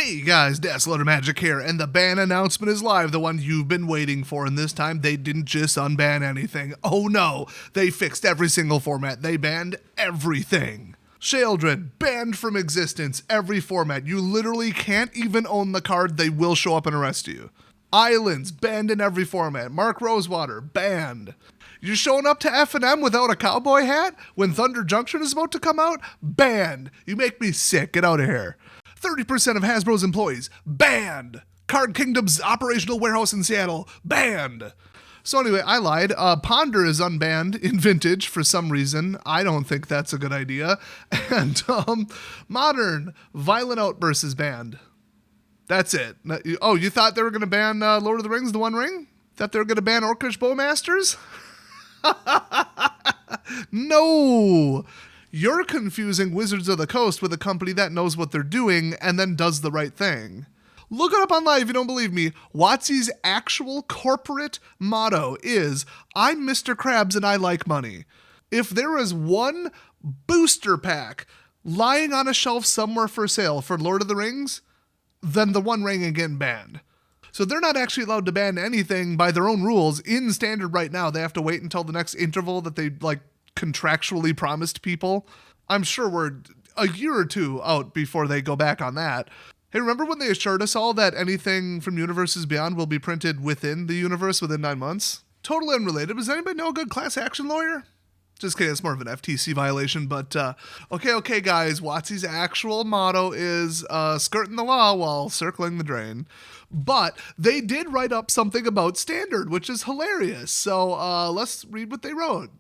Hey guys, Gaslighting Magic here, and the ban announcement is live, the one you've been waiting for, and this time they didn't just unban anything. Oh no, they fixed every single format. They banned everything. Sheldred, banned from existence, every format. You literally can't even own the card, they will show up and arrest you. Islands, banned in every format. Mark Rosewater, banned. You're showing up to F&M without a cowboy hat when Thunder Junction is about to come out? Banned. You make me sick, get out of here. 30% of Hasbro's employees, banned. Card Kingdom's operational warehouse in Seattle, banned. So anyway, I lied. Ponder is unbanned in Vintage for some reason. I don't think that's a good idea. And Modern, Violent Outburst is banned. That's it. Oh, you thought they were going to ban Lord of the Rings, The One Ring? Thought they were going to ban Orcish Bowmasters? No! You're confusing Wizards of the Coast with a company that knows what they're doing and then does the right thing. Look it up online if you don't believe me. WOTC's actual corporate motto is, I'm Mr. Krabs and I like money. If there is one booster pack lying on a shelf somewhere for sale for Lord of the Rings, then the One Ring again banned. So they're not actually allowed to ban anything by their own rules in Standard right now. They have to wait until the next interval that they contractually promised people. I'm sure we're a year or two out before they go back on that. Hey, remember when they assured us all that anything from Universes Beyond will be printed within the universe within 9 months? Totally unrelated. Does anybody know a good class action lawyer? Just kidding, it's more of an FTC violation, but okay, guys, WOTC's actual motto is skirting the law while circling the drain. But they did write up something about Standard, which is hilarious. So let's read what they wrote.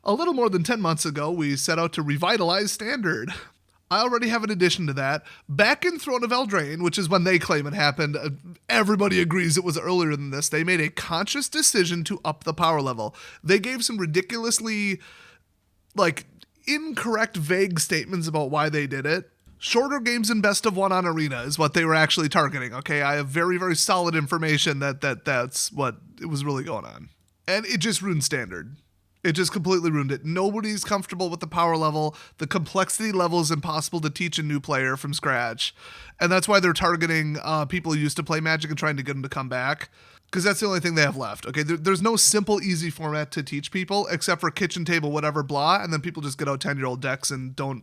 A little more than 10 months ago, we set out to revitalize Standard. I already have an addition to that. Back in Throne of Eldraine, which is when they claim it happened, everybody agrees it was earlier than this, they made a conscious decision to up the power level. They gave some ridiculously, incorrect, vague statements about why they did it. Shorter games and best of one on Arena is what they were actually targeting, okay? I have very, very solid information that's what it was really going on. And it just ruined Standard. It just completely ruined it. Nobody's comfortable with the power level. The complexity level is impossible to teach a new player from scratch. And that's why they're targeting people who used to play Magic and trying to get them to come back. Because that's the only thing they have left. Okay, there's no simple, easy format to teach people except for kitchen table, whatever, blah. And then people just get out 10-year-old decks and don't,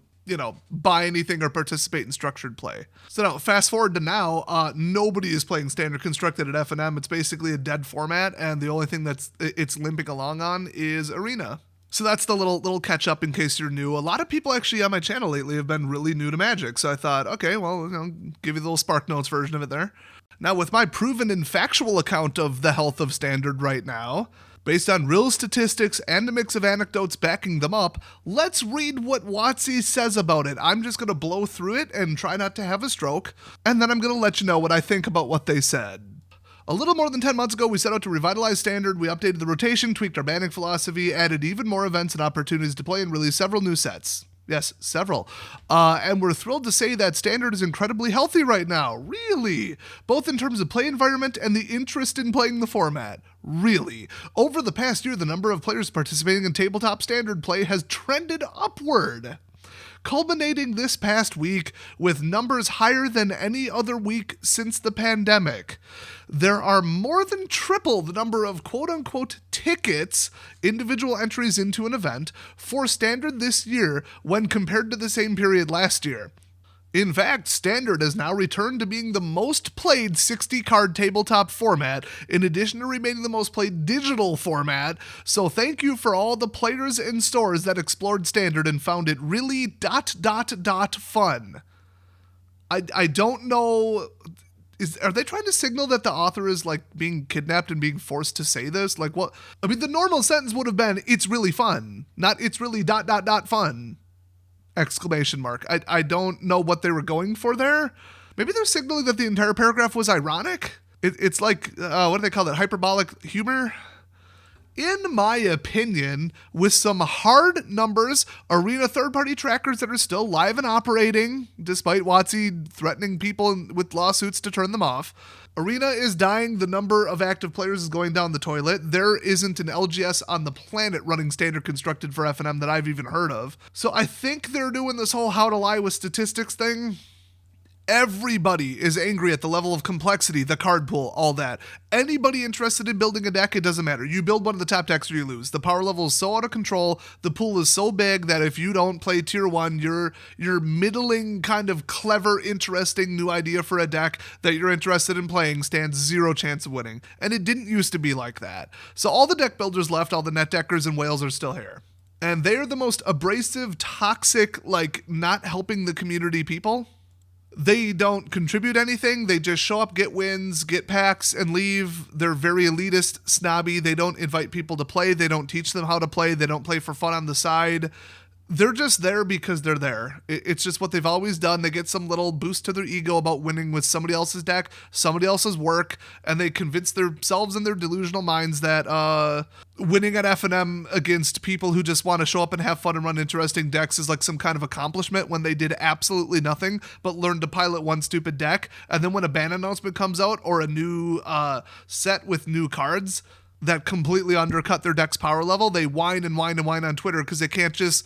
buy anything or participate in structured play. So now, fast forward to now, nobody is playing Standard Constructed at F&M. It's basically a dead format, and the only thing it's limping along on is Arena. So that's the little catch up in case you're new. A lot of people actually on my channel lately have been really new to Magic, so I thought, okay, well, give you the little Spark Notes version of it there. Now, with my proven and factual account of the health of Standard right now, based on real statistics and a mix of anecdotes backing them up, let's read what WOTC says about it. I'm just going to blow through it and try not to have a stroke, and then I'm going to let you know what I think about what they said. A little more than 10 months ago, we set out to revitalize Standard. We updated the rotation, tweaked our banning philosophy, added even more events and opportunities to play, and released several new sets. Yes, several. And we're thrilled to say that Standard is incredibly healthy right now. Really. Both in terms of play environment and the interest in playing the format. Really. Over the past year, the number of players participating in tabletop Standard play has trended upward, culminating this past week with numbers higher than any other week since the pandemic. There are more than triple the number of quote-unquote tickets, individual entries into an event, for Standard this year when compared to the same period last year. In fact, Standard has now returned to being the most played 60-card tabletop format, in addition to remaining the most played digital format, so thank you for all the players and stores that explored Standard and found it really ... fun. I don't know... Are they trying to signal that the author is being kidnapped and being forced to say this? What? I mean, the normal sentence would have been, it's really fun, not it's really ... fun. Exclamation mark. I don't know what they were going for there. Maybe they're signaling that the entire paragraph was ironic. It's what do they call it? Hyperbolic humor? In my opinion, with some hard numbers, Arena third-party trackers that are still live and operating, despite WOTC threatening people with lawsuits to turn them off, Arena is dying. The number of active players is going down the toilet. There isn't an LGS on the planet running Standard Constructed for F&M that I've even heard of. So I think they're doing this whole how to lie with statistics thing. Everybody is angry at the level of complexity, the card pool, all that. Anybody interested in building a deck, it doesn't matter. You build one of the top decks or you lose. The power level is so out of control, the pool is so big that if you don't play tier 1, your middling kind of clever, interesting new idea for a deck that you're interested in playing stands zero chance of winning. And it didn't used to be like that. So all the deck builders left, all the net deckers and whales are still here. And they are the most abrasive, toxic, like not helping the community people. They don't contribute anything. They just show up, get wins, get packs, and leave. They're very elitist, snobby. They don't invite people to play. They don't teach them how to play. They don't play for fun on the side. They're just there because they're there. It's just what they've always done. They get some little boost to their ego about winning with somebody else's deck, somebody else's work, and they convince themselves and their delusional minds that winning at F&M against people who just want to show up and have fun and run interesting decks is like some kind of accomplishment when they did absolutely nothing but learn to pilot one stupid deck. And then when a ban announcement comes out or a new set with new cards that completely undercut their deck's power level, they whine and whine and whine on Twitter because they can't just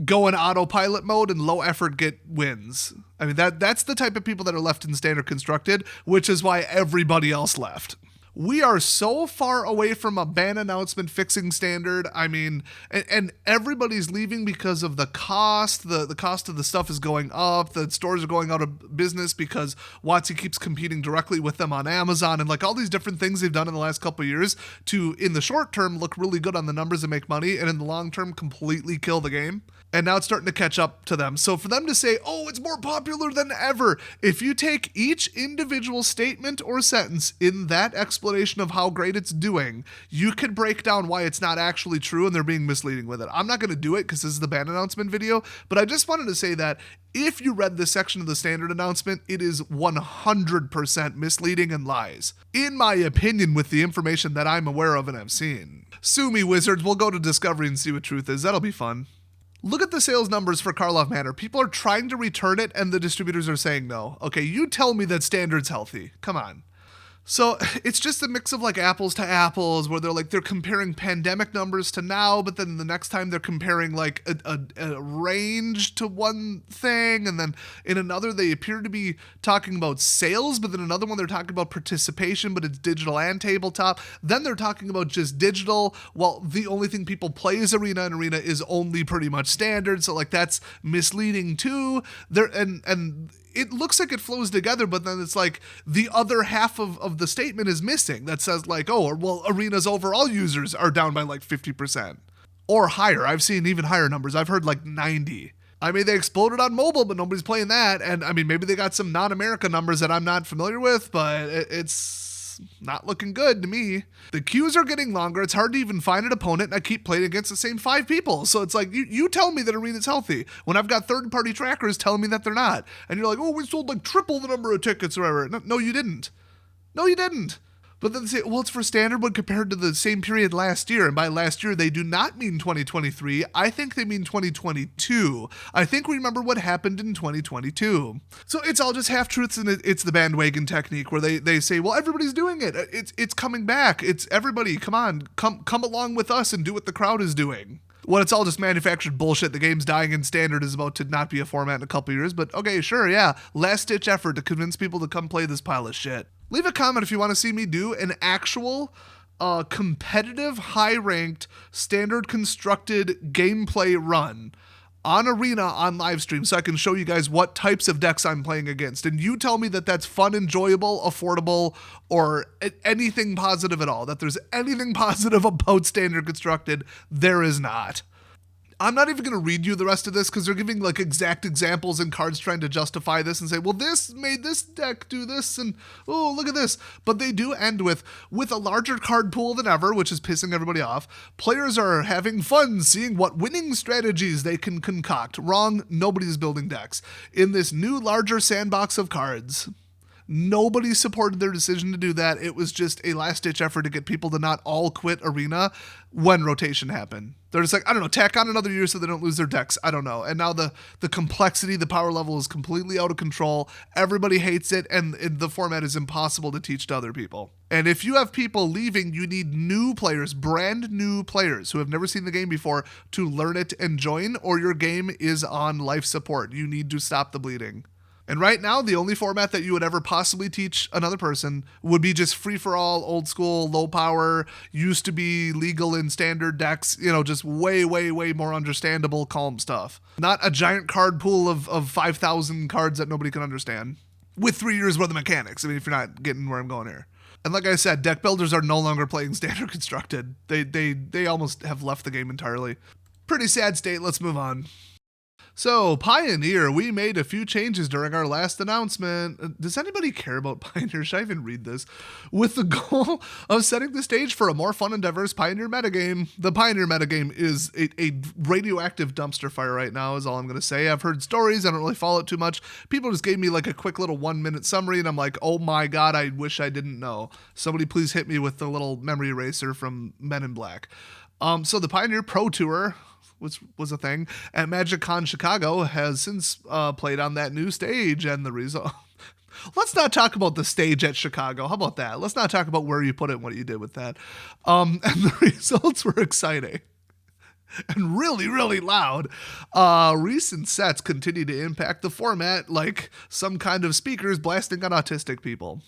go in autopilot mode and low effort get wins. I mean, that's the type of people that are left in standard constructed, which is why everybody else left. We are so far away from a ban announcement fixing standard. I mean, and everybody's leaving because of the cost. The cost of the stuff is going up. The stores are going out of business because WOTC keeps competing directly with them on Amazon, and like all these different things they've done in the last couple of years to, in the short term, look really good on the numbers and make money, and in the long term, completely kill the game. And now it's starting to catch up to them. So for them to say, oh, it's more popular than ever, if you take each individual statement or sentence in that explanation of how great it's doing, you can break down why it's not actually true and they're being misleading with it. I'm not going to do it because this is the ban announcement video, but I just wanted to say that if you read this section of the standard announcement, it is 100% misleading and lies. In my opinion, with the information that I'm aware of and have seen. Sue me, Wizards. We'll go to Discovery and see what truth is. That'll be fun. Look at the sales numbers for Karlov Manor. People are trying to return it and the distributors are saying no. Okay, you tell me that standard's healthy. Come on. So it's just a mix of like apples to apples where they're comparing pandemic numbers to now, but then the next time they're comparing like a range to one thing. And then in another, they appear to be talking about sales, but then another one, they're talking about participation, but it's digital and tabletop. Then they're talking about just digital. Well, the only thing people play is Arena, and Arena is only pretty much standard. So like that's misleading too. And it looks like it flows together, but then it's like the other half of the statement is missing that says like, oh, well, Arena's overall users are down by like 50% or higher. I've seen even higher numbers. I've heard like 90. I mean, they exploded on mobile, but nobody's playing that. And I mean, maybe they got some non-America numbers that I'm not familiar with, but it's not looking good to me. The queues are getting longer. It's hard to even find an opponent, and I keep playing against the same 5 people. So it's like, you tell me that Arena's healthy when I've got third-party trackers telling me that they're not. And you're like, oh, we sold like triple the number of tickets or whatever. No, you didn't. No, you didn't. But then they say, well, it's for standard when compared to the same period last year. And by last year, they do not mean 2023. I think they mean 2022. I think we remember what happened in 2022. So it's all just half-truths, and it's the bandwagon technique where they say, well, everybody's doing it. It's coming back. It's everybody, come on, come along with us and do what the crowd is doing. When it's all just manufactured bullshit, the game's dying and standard is about to not be a format in a couple years. But okay, sure, yeah. Last-ditch effort to convince people to come play this pile of shit. Leave a comment if you want to see me do an actual competitive, high-ranked, standard constructed gameplay run on Arena on live stream so I can show you guys what types of decks I'm playing against. And you tell me that that's fun, enjoyable, affordable, or anything positive at all. That there's anything positive about standard constructed, there is not. I'm not even going to read you the rest of this because they're giving like exact examples and cards trying to justify this and say, well, this made this deck do this and, oh, look at this. But they do end with a larger card pool than ever, which is pissing everybody off. Players are having fun seeing what winning strategies they can concoct. Wrong, nobody's building decks. In this new larger sandbox of cards, nobody supported their decision to do that. It was just a last-ditch effort to get people to not all quit Arena when rotation happened. They're just like, I don't know, tack on another year so they don't lose their decks. I don't know. And now the complexity, the power level is completely out of control. Everybody hates it, and the format is impossible to teach to other people. And if you have people leaving, you need new players, brand new players who have never seen the game before to learn it and join, or your game is on life support. You need to stop the bleeding. And right now, the only format that you would ever possibly teach another person would be just free for all, old school, low power, used to be legal in standard decks, just way, way, way more understandable, calm stuff. Not a giant card pool of 5,000 cards that nobody can understand with 3 years worth of mechanics. I mean, if you're not getting where I'm going here. And like I said, deck builders are no longer playing standard constructed. They almost have left the game entirely. Pretty sad state. Let's move on. So, Pioneer, we made a few changes during our last announcement. Does anybody care about Pioneer? Should I even read this? With the goal of setting the stage for a more fun and diverse Pioneer metagame. The Pioneer metagame is a radioactive dumpster fire right now, is all I'm going to say. I've heard stories. I don't really follow it too much. People just gave me like a quick little 1-minute summary, and I'm like, oh my god, I wish I didn't know. Somebody please hit me with the little memory eraser from Men in Black. So the Pioneer Pro Tour, which was a thing, at MagicCon Chicago, has since played on that new stage, and the result... Let's not talk about the stage at Chicago. How about that? Let's not talk about where you put it and what you did with that. And the results were exciting and really, really loud. Recent sets continue to impact the format like some kind of speakers blasting on autistic people.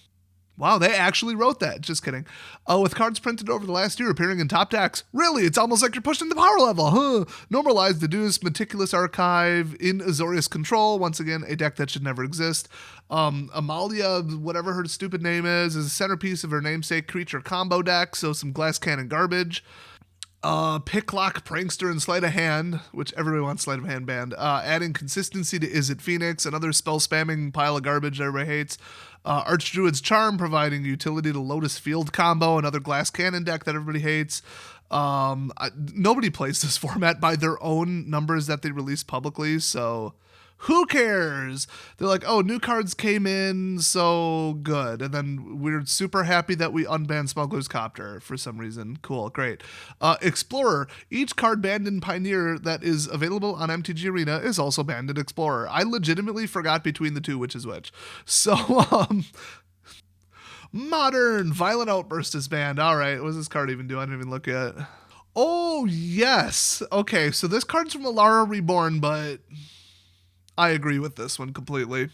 Wow, they actually wrote that. Just kidding. With cards printed over the last year appearing in top decks. Really, it's almost like you're pushing the power level, huh? Normalize the Deus Meticulous Archive in Azorius Control. Once again, a deck that should never exist. Amalia, whatever her stupid name is a centerpiece of her namesake creature combo deck, so some glass cannon garbage. Picklock, Prankster, and Sleight of Hand, which everybody wants Sleight of Hand banned. Adding consistency to Is It Phoenix, another spell spamming pile of garbage that everybody hates. Archdruid's Charm, providing utility to Lotus Field combo, another glass cannon deck that everybody hates. Nobody plays this format by their own numbers that they release publicly, so who cares? They're like, oh, new cards came in, so good. And then we're super happy that we unbanned Smuggler's Copter for some reason. Cool, great. Explorer, each card banned in Pioneer that is available on MTG Arena is also banned in Explorer. I legitimately forgot between the two which is which. So, Modern, Violent Outburst is banned. All right, what does this card even do? I didn't even look at. Oh, yes. Okay, so this card's from Alara Reborn, but I agree with this one completely.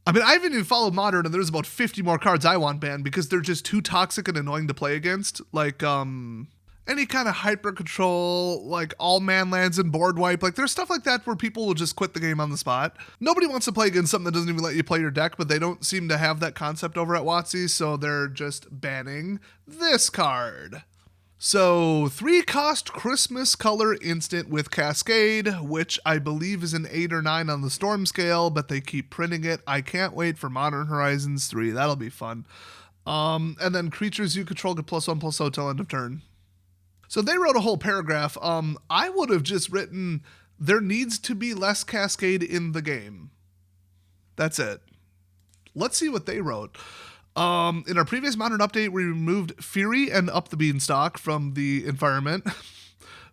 I mean, I haven't even followed Modern, and there's about 50 more cards I want banned because they're just too toxic and annoying to play against. Like, any kind of hyper control, like all man lands and board wipe. Like, there's stuff like that where people will just quit the game on the spot. Nobody wants to play against something that doesn't even let you play your deck, but they don't seem to have that concept over at WOTC, so they're just banning this card. So, 3-cost Christmas color instant with Cascade, which I believe is an 8 or 9 on the Storm scale, but they keep printing it. I can't wait for Modern Horizons 3. That'll be fun. And then creatures you control get +1/+0 till end of turn. So they wrote a whole paragraph. I would have just written, there needs to be less Cascade in the game. That's it. Let's see what they wrote. In our previous Modern update, we removed Fury and Up the Beanstalk from the environment.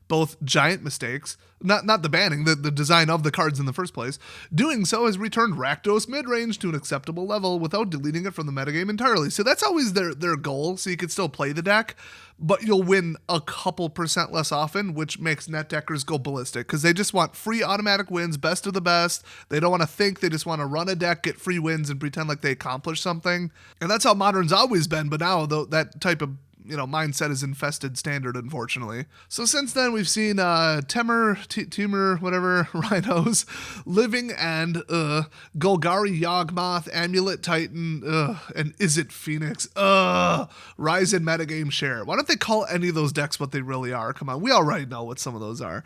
Both giant mistakes. Not the banning, the design of the cards in the first place. Doing so has returned Rakdos midrange to an acceptable level without deleting it from the metagame entirely. So that's always their goal, so you can still play the deck, but you'll win a couple % less often, which makes net deckers go ballistic, because they just want free automatic wins, best of the best. They don't want to think, they just want to run a deck, get free wins, and pretend like they accomplished something. And that's how Modern's always been, but now though that type of mindset is infested standard, unfortunately. So since then, we've seen Temur, whatever, Rhinos, Living End, Golgari Yawgmoth, Amulet Titan, and Is It Phoenix, Rise in Metagame Share. Why don't they call any of those decks what they really are? Come on, we already know what some of those are.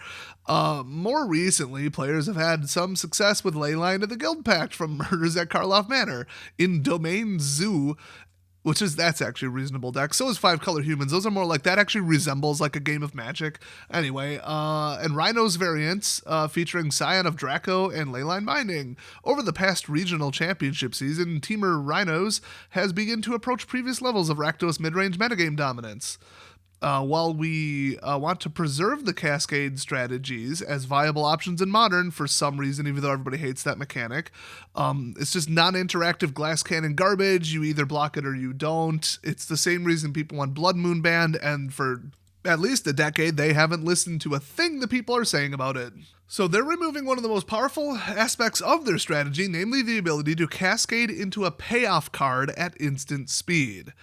More recently, players have had some success with Leyline of the Guild Pact from Murders at Karloff Manor, in Domain Zoo, that's actually a reasonable deck. So is 5-color humans. Those are more like, that actually resembles like a game of Magic. Anyway, and Rhinos variants featuring Scion of Draco and Leyline Binding. Over the past regional championship season, Temur Rhinos has begun to approach previous levels of Rakdos midrange metagame dominance. While we want to preserve the Cascade strategies as viable options in Modern for some reason, even though everybody hates that mechanic, it's just non-interactive glass cannon garbage. You either block it or you don't. It's the same reason people want Blood Moon banned, and for at least a decade, they haven't listened to a thing the people are saying about it. So they're removing one of the most powerful aspects of their strategy, namely the ability to cascade into a payoff card at instant speed.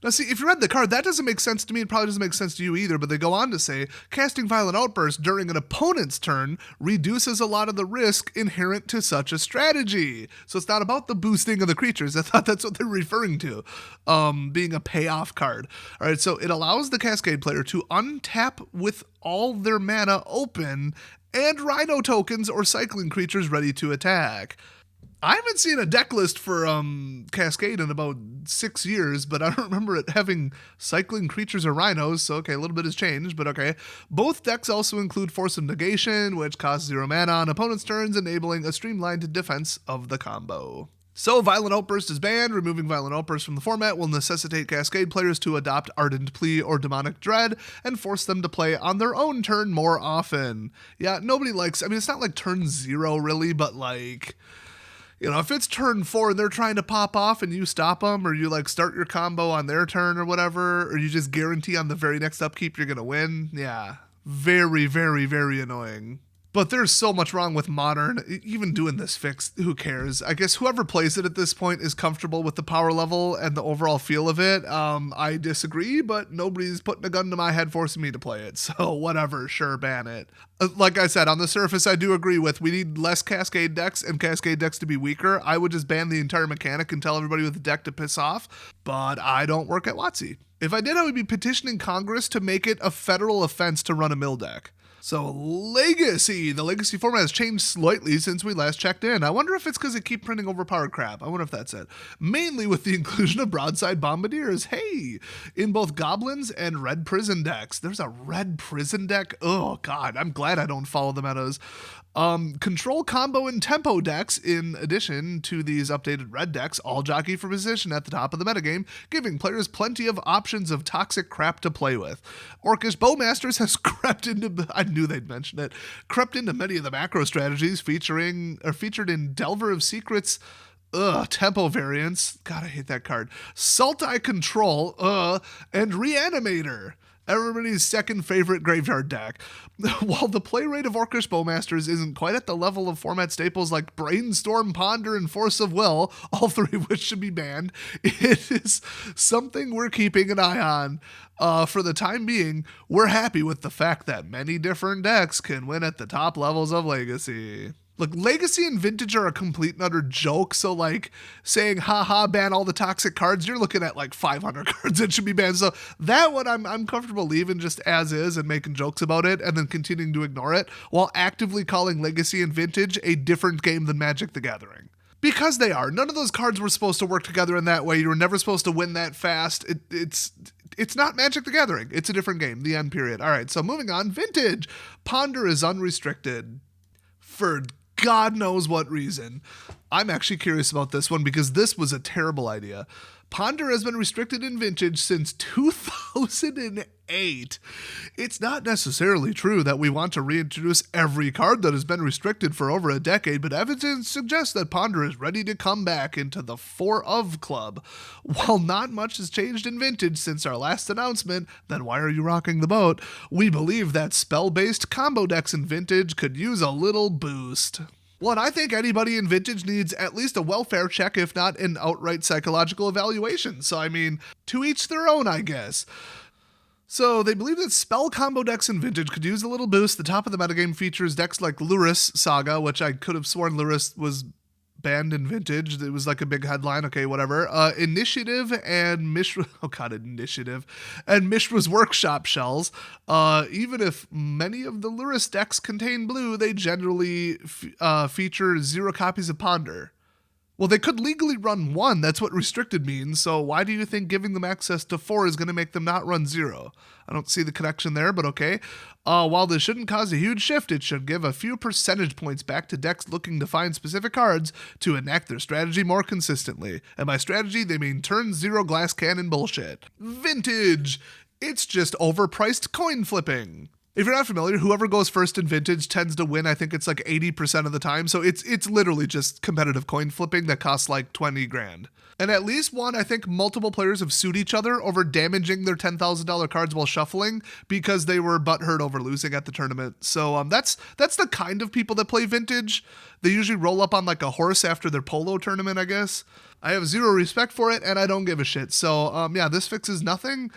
Now see, if you read the card, that doesn't make sense to me. It probably doesn't make sense to you either, but they go on to say, casting Violent Outburst during an opponent's turn reduces a lot of the risk inherent to such a strategy. So it's not about the boosting of the creatures. I thought that's what they're referring to, being a payoff card. All right, so it allows the Cascade player to untap with all their mana open and Rhino tokens or cycling creatures ready to attack. I haven't seen a deck list for Cascade in about 6 years, but I don't remember it having cycling creatures or rhinos, so okay, a little bit has changed, but okay. Both decks also include Force of Negation, which costs 0 mana on opponent's turns, enabling a streamlined defense of the combo. So Violent Outburst is banned. Removing Violent Outburst from the format will necessitate Cascade players to adopt Ardent Plea or Demonic Dread and force them to play on their own turn more often. Yeah, nobody likes, I mean, it's not like turn 0 really, but like, you know, if it's turn 4 and they're trying to pop off and you stop them, or you like start your combo on their turn or whatever, or you just guarantee on the very next upkeep you're going to win, yeah, very, very, very annoying. But there's so much wrong with Modern. Even doing this fix, who cares? I guess whoever plays it at this point is comfortable with the power level and the overall feel of it. I disagree, but nobody's putting a gun to my head forcing me to play it. So whatever, sure, ban it. Like I said, on the surface, I do agree with we need less Cascade decks and Cascade decks to be weaker. I would just ban the entire mechanic and tell everybody with the deck to piss off. But I don't work at WOTC. If I did, I would be petitioning Congress to make it a federal offense to run a mill deck. So Legacy. The Legacy format has changed slightly since we last checked in. I wonder if it's because they keep printing overpowered crap. I wonder if that's it. Mainly with the inclusion of Broadside Bombardiers. Hey, in both Goblins and Red Prison decks. There's a Red Prison deck. Oh, God. I'm glad I don't follow the metas. Control combo and tempo decks, in addition to these updated red decks, all jockey for position at the top of the metagame, giving players plenty of options of toxic crap to play with. Orcish Bowmasters has crept into, I knew they'd mention it, crept into many of the macro strategies featured in Delver of Secrets, tempo variants, God, I hate that card, Sultai Control, and Reanimator. Everybody's second favorite graveyard deck. While the play rate of Orcish Bowmasters isn't quite at the level of format staples like Brainstorm, Ponder, and Force of Will, all three of which should be banned, it is something we're keeping an eye on. For the time being, we're happy with the fact that many different decks can win at the top levels of Legacy. Look, Legacy and Vintage are a complete and utter joke, so like saying, haha, ban all the toxic cards, you're looking at like 500 cards that should be banned. So that one I'm comfortable leaving just as is and making jokes about it and then continuing to ignore it while actively calling Legacy and Vintage a different game than Magic the Gathering. Because they are. None of those cards were supposed to work together in that way. You were never supposed to win that fast. It's not Magic the Gathering. It's a different game, the end period. All right, so moving on. Vintage. Ponder is unrestricted for God knows what reason. I'm actually curious about this one because this was a terrible idea. Ponder has been restricted in Vintage since 2008. It's not necessarily true that we want to reintroduce every card that has been restricted for over a decade, but evidence suggests that Ponder is ready to come back into the 4 of club. While not much has changed in Vintage since our last announcement, then why are you rocking the boat? We believe that spell-based combo decks in Vintage could use a little boost. Well, and I think anybody in Vintage needs at least a welfare check, if not an outright psychological evaluation. So, I mean, to each their own, I guess. So, they believe that spell combo decks in Vintage could use a little boost. The top of the metagame features decks like Lurrus Saga, which I could have sworn Lurrus was banned in Vintage. It was like a big headline. Okay, whatever. Initiative and Mishra. Oh god, Initiative and Mishra's Workshop shells. Even if many of the Lurrus decks contain blue, they generally feature 0 copies of Ponder. Well, they could legally run 1. That's what restricted means. So why do you think giving them access to 4 is going to make them not run 0? I don't see the connection there, but okay. While this shouldn't cause a huge shift, it should give a few percentage points back to decks looking to find specific cards to enact their strategy more consistently. And by strategy, they mean turn 0 glass cannon bullshit. Vintage! It's just overpriced coin flipping. If you're not familiar, whoever goes first in Vintage tends to win. I think it's like 80% of the time. So it's literally just competitive coin flipping that costs like 20 grand. And at least one, I think multiple players have sued each other over damaging their $10,000 cards while shuffling because they were butthurt over losing at the tournament. So that's the kind of people that play Vintage. They usually roll up on like a horse after their polo tournament, I guess. I have zero respect for it and I don't give a shit. So yeah, this fixes nothing.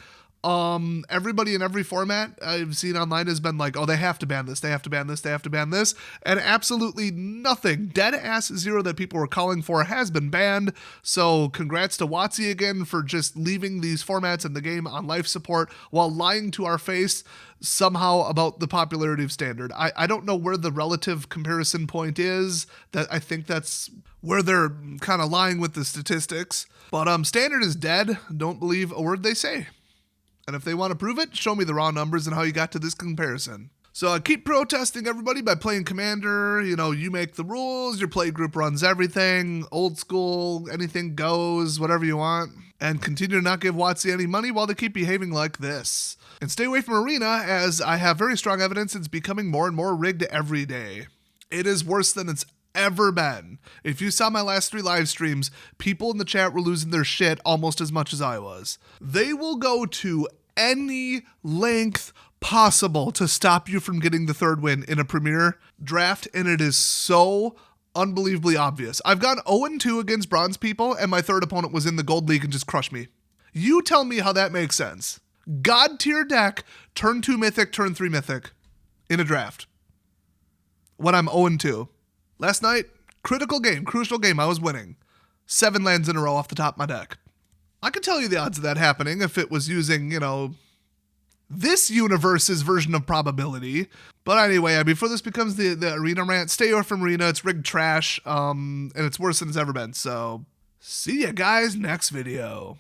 Everybody in every format I've seen online has been like, oh, they have to ban this, they have to ban this, they have to ban this, and absolutely nothing, dead ass zero that people were calling for has been banned. So congrats to WOTC again for just leaving these formats in the game on life support while lying to our face somehow about the popularity of Standard. I don't know where the relative comparison point is. That I think that's where they're kind of lying with the statistics. But Standard is dead. Don't believe a word they say. And if they want to prove it, show me the raw numbers and how you got to this comparison. So keep protesting, everybody, by playing Commander. You know, you make the rules, your play group runs everything, old school, anything goes, whatever you want. And continue to not give WOTC any money while they keep behaving like this. And stay away from Arena, as I have very strong evidence it's becoming more and more rigged every day. It is worse than it's ever been. If you saw my last 3 live streams, people in the chat were losing their shit almost as much as I was. They will go to any length possible to stop you from getting the 3rd win in a Premier draft, and it is so unbelievably obvious. I've gone 0-2 against bronze people, and my 3rd opponent was in the gold league and just crushed me. You tell me how that makes sense. God tier deck, turn 2 mythic, turn 3 mythic in a draft when I'm 0-2. Last night, critical game, crucial game, I was winning. 7 lands in a row off the top of my deck. I could tell you the odds of that happening if it was using, you know, this universe's version of probability. But anyway, before this becomes the Arena rant, stay away from Arena. It's rigged trash, and it's worse than it's ever been. So, see ya guys next video.